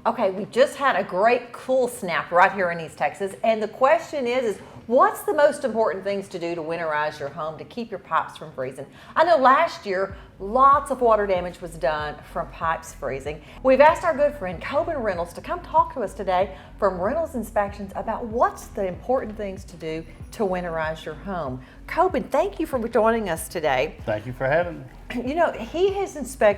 Okay, we just had a great cool snap right here in East Texas, and the question is what's the most important things to do to winterize your home to keep your pipes from freezing? I know last year lots of water damage was done from pipes freezing. We've asked our good friend Coben Reynolds to come talk to us today from Reynolds Inspections about what's the important things to do to winterize your home. Coben, thank you for joining us today. Thank you for having me. You know,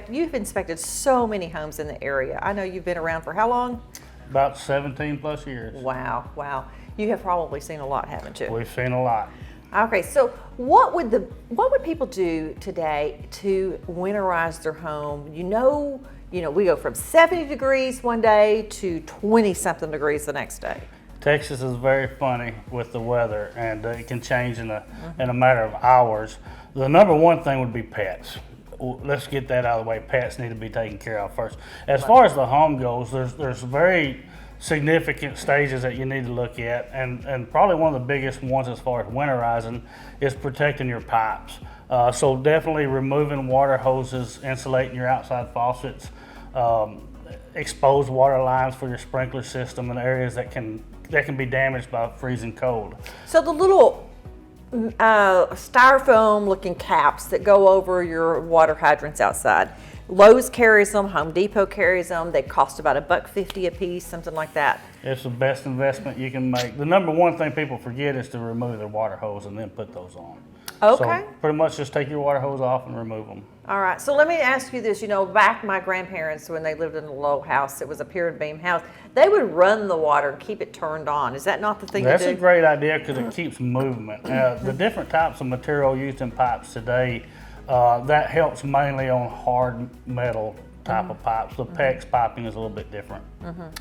you've inspected so many homes in the area. I know you've been around for how long? About 17 plus years. Wow, wow. You have probably seen a lot, haven't you? We've seen a lot. Okay, so what would people do today to winterize their home? You know, we go from 70 degrees one day to 20 something degrees the next day. Texas is very funny with the weather, and it can change in a matter of hours. The number one thing would be pets. Let's get that out of the way. Pets need to be taken care of first. As far as the home goes, there's very significant stages that you need to look at, and probably one of the biggest ones as far as winterizing is protecting your pipes. So definitely removing water hoses, insulating your outside faucets, exposed water lines for your sprinkler system in areas that can be damaged by freezing cold. So the little styrofoam looking caps that go over your water hydrants outside, Lowe's carries them, Home Depot carries them. They cost about $1.50 a piece, something like that. It's the best investment you can make. The number one thing people forget is to remove their water hose and then put those on. Okay. So pretty much just take your water hose off and remove them. All right, so let me ask you this. Back my grandparents, when they lived in a low house, it was a pier and beam house, they would run the water and keep it turned on. Is that not the thing to do? That's a great idea because it keeps movement. The different types of material used in pipes today, that helps mainly on hard metal type of pipes. The PEX piping is a little bit different.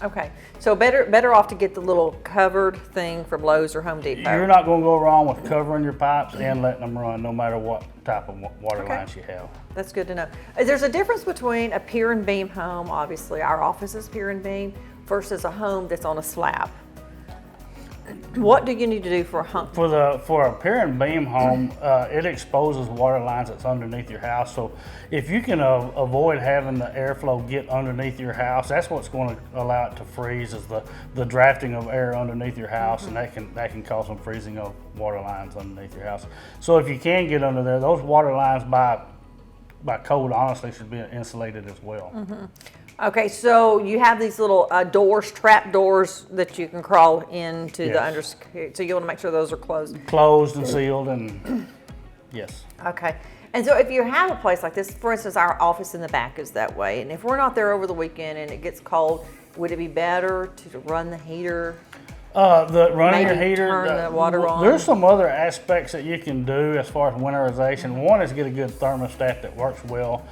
Okay, so better off to get the little covered thing from Lowe's or Home Depot. You're not going to go wrong with covering your pipes and letting them run no matter what type of water lines you have. That's good to know. There's a difference between a pier and beam home, obviously our office is pier and beam, versus a home that's on a slab. What do you need to do for a home? For a pier and beam home, it exposes water lines that's underneath your house. So if you can avoid having the airflow get underneath your house, that's what's going to allow it to freeze, is the drafting of air underneath your house, and that can cause some freezing of water lines underneath your house. So if you can get under there, those water lines by code honestly should be insulated as well. Okay, so you have these little trap doors that you can crawl into the under. So you want to make sure those are closed. Closed and sealed, and yes. Okay, and so if you have a place like this, for instance, our office in the back is that way, and if we're not there over the weekend and it gets cold, would it be better to run the heater? Running your heater, turn the water on. There's some other aspects that you can do as far as winterization. One is get a good thermostat that works well.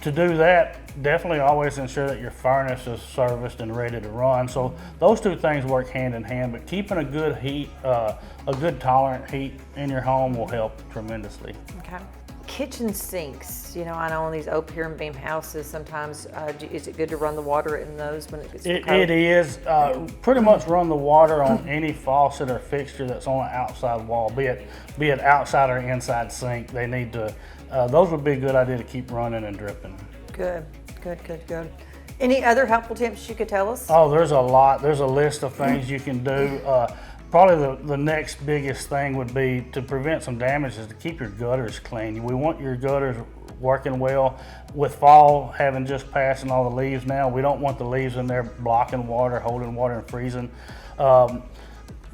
To do that, definitely always ensure that your furnace is serviced and ready to run. So those two things work hand in hand, but keeping a good heat, a good tolerant heat in your home will help tremendously. Okay. Kitchen sinks, I know in these old pier and beam houses, sometimes, is it good to run the water in those when it gets cold? It is. Pretty much run the water on any faucet or fixture that's on an outside wall, be it outside or inside sink. They need to, those would be a good idea to keep running and dripping. Good. Any other helpful tips you could tell us? Oh, there's a lot. There's a list of things you can do. Probably the next biggest thing would be to prevent some damage is to keep your gutters clean. We want your gutters working well. With fall having just passed and all the leaves now, we don't want the leaves in there blocking water, holding water and freezing.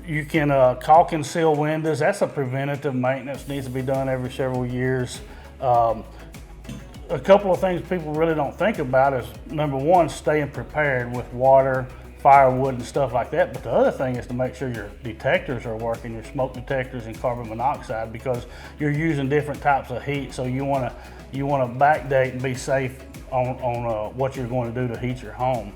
You can caulk and seal windows. That's a preventative maintenance, needs to be done every several years. A couple of things people really don't think about is, number one, staying prepared with water, firewood and stuff like that. But the other thing is to make sure your detectors are working, your smoke detectors and carbon monoxide, because you're using different types of heat. So you want to backdate and be safe on what you're going to do to heat your home.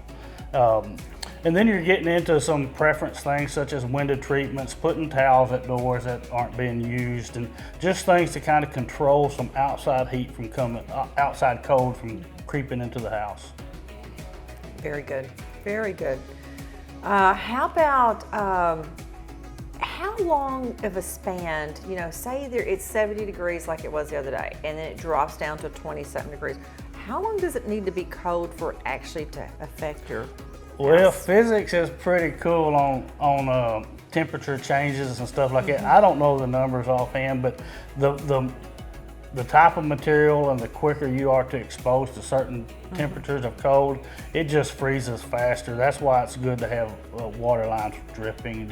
And then you're getting into some preference things such as window treatments, putting towels at doors that aren't being used, and just things to kind of control some outside heat from outside cold from creeping into the house. Very good. How about how long of a span? Say it's 70 degrees like it was the other day, and then it drops down to 27 degrees. How long does it need to be cold for it actually to affect your Well, physics is pretty cool on temperature changes and stuff like that. I don't know the numbers offhand, but the type of material and the quicker you are to expose to certain temperatures of cold, it just freezes faster. That's why it's good to have water lines dripping.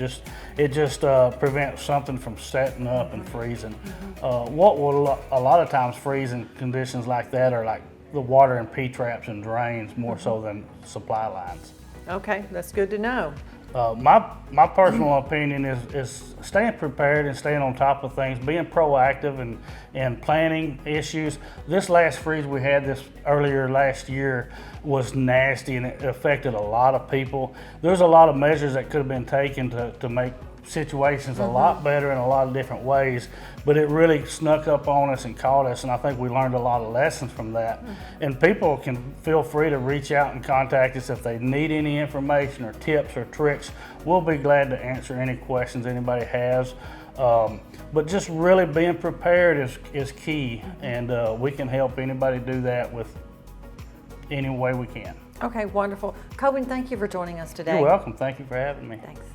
It just prevents something from setting up and freezing. What will a lot of times freeze in conditions like that are like the water in P-traps and drains more so than supply lines. Okay, that's good to know. My personal opinion is staying prepared and staying on top of things, being proactive and planning issues. This last freeze we had this earlier last year was nasty and it affected a lot of people. There's a lot of measures that could have been taken to make situations a lot better in a lot of different ways, but it really snuck up on us and caught us, and I think we learned a lot of lessons from that. And people can feel free to reach out and contact us if they need any information or tips or tricks. We'll be glad to answer any questions anybody has. But just really being prepared is key, and we can help anybody do that with any way we can. Okay, wonderful. Coben, thank you for joining us today. You're welcome. Thank you for having me. Thanks.